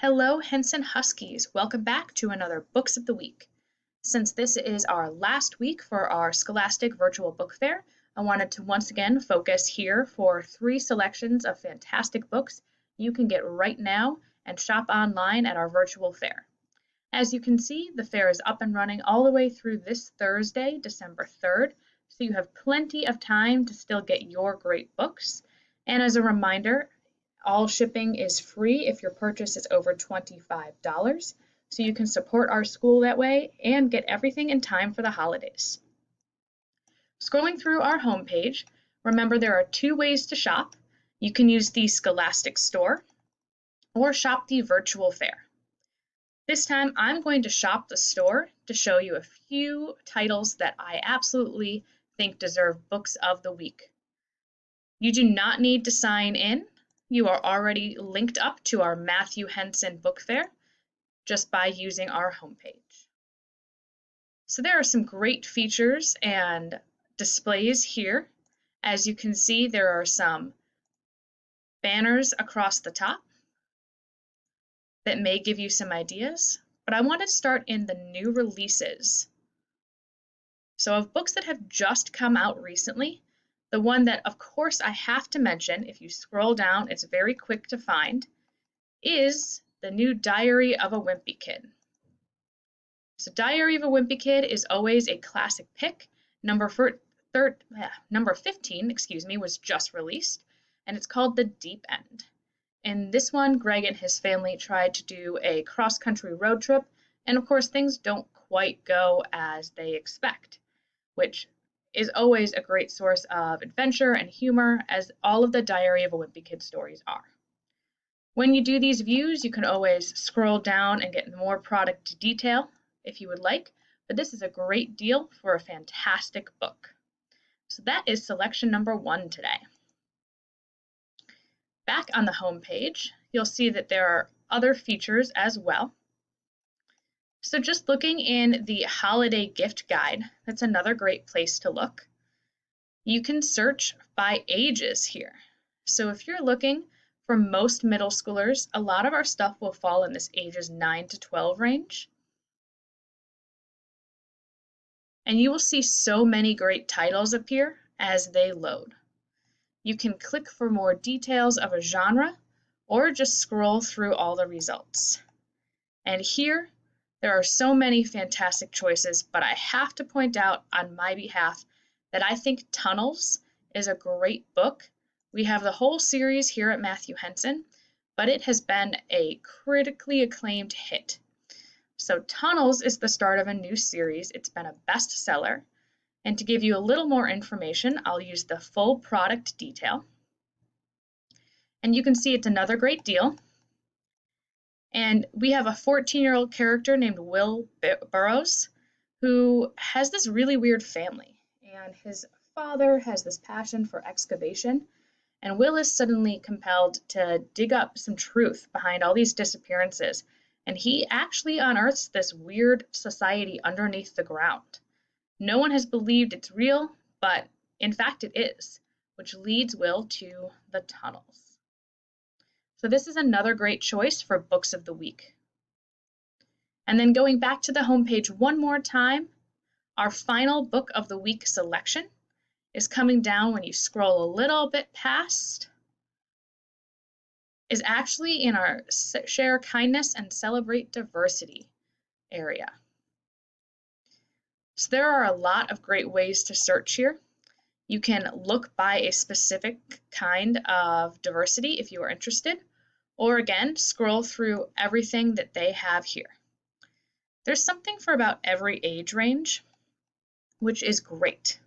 Hello, Henson Huskies. Welcome back to another Books of the Week. Since this is our last week for our Scholastic Virtual Book Fair, I wanted to once again focus here for 3 selections of fantastic books you can get right now and shop online at our virtual fair. As you can see, the fair is up and running all the way through this Thursday, December 3rd, so you have plenty of time to still get your great books. And as a reminder, all shipping is free if your purchase is over $25, so you can support our school that way and get everything in time for the holidays. Scrolling through our homepage, remember there are 2 ways to shop. You can use the Scholastic Store or shop the virtual fair. This time I'm going to shop the store to show you a few titles that I absolutely think deserve Books of the Week. You do not need to sign in. You are already linked up to our Matthew Henson Book Fair just by using our homepage. So there are some great features and displays here. As you can see, there are some banners across the top that may give you some ideas, but I want to start in the new releases. So of books that have just come out recently, the one that of course I have to mention, if you scroll down, it's very quick to find, is the new Diary of a Wimpy Kid. So Diary of a Wimpy Kid is always a classic pick. Number 15, was just released, and it's called The Deep End. In this one, Greg and his family tried to do a cross-country road trip, and of course things don't quite go as they expect, which is always a great source of adventure and humor, as all of the Diary of a Wimpy Kid stories are. When you do these views, you can always scroll down and get more product detail if you would like, but this is a great deal for a fantastic book. So that is selection number 1 today. Back on the home page, you'll see that there are other features as well. So just looking in the holiday gift guide, that's another great place to look. You can search by ages here. So if you're looking for most middle schoolers, a lot of our stuff will fall in this ages 9 to 12 range. And you will see so many great titles appear as they load. You can click for more details of a genre or just scroll through all the results. And here, there are so many fantastic choices, but I have to point out on my behalf that I think Tunnels is a great book. We have the whole series here at Matthew Henson, but it has been a critically acclaimed hit. So Tunnels is the start of a new series. It's been a bestseller. And to give you a little more information, I'll use the full product detail. And you can see it's another great deal. And we have a 14-year-old character named Will Burrows who has this really weird family. And his father has this passion for excavation. And Will is suddenly compelled to dig up some truth behind all these disappearances. And he actually unearths this weird society underneath the ground. No one has believed it's real, but in fact it is, which leads Will to the tunnels. So this is another great choice for Books of the Week. And then going back to the homepage one more time, our final Book of the Week selection is coming down when you scroll a little bit past, is actually in our Share Kindness and Celebrate Diversity area. So there are a lot of great ways to search here. You can look by a specific kind of diversity if you are interested, or again, scroll through everything that they have here. There's something for about every age range, which is great.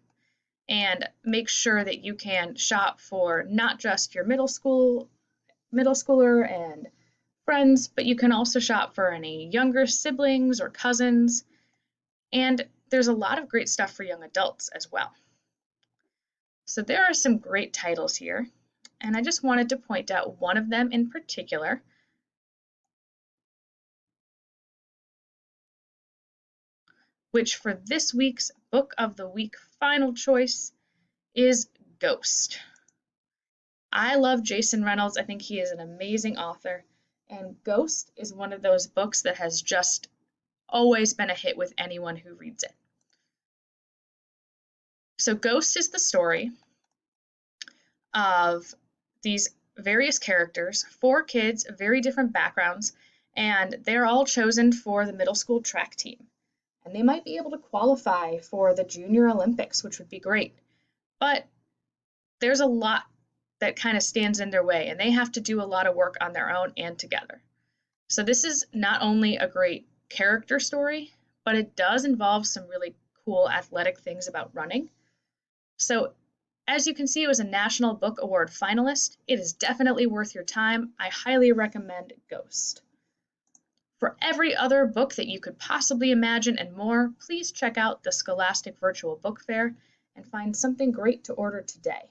And make sure that you can shop for not just your middle schooler and friends, but you can also shop for any younger siblings or cousins. And there's a lot of great stuff for young adults as well. So there are some great titles here, and I just wanted to point out one of them in particular. Which for this week's Book of the Week final choice is Ghost. I love Jason Reynolds. I think he is an amazing author, And Ghost is one of those books that has just always been a hit with anyone who reads it. So Ghost is the story of these various characters, 4 kids, very different backgrounds, and they're all chosen for the middle school track team. And they might be able to qualify for the Junior Olympics, which would be great. But there's a lot that kind of stands in their way, and they have to do a lot of work on their own and together. So this is not only a great character story, but it does involve some really cool athletic things about running. So as you can see, it was a National Book Award finalist. It is definitely worth your time. I highly recommend Ghost. For every other book that you could possibly imagine and more, please check out the Scholastic Virtual Book Fair and find something great to order today.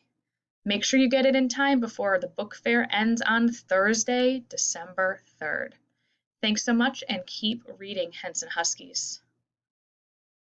Make sure you get it in time before the book fair ends on Thursday, December 3rd. Thanks so much and keep reading, Henson Huskies.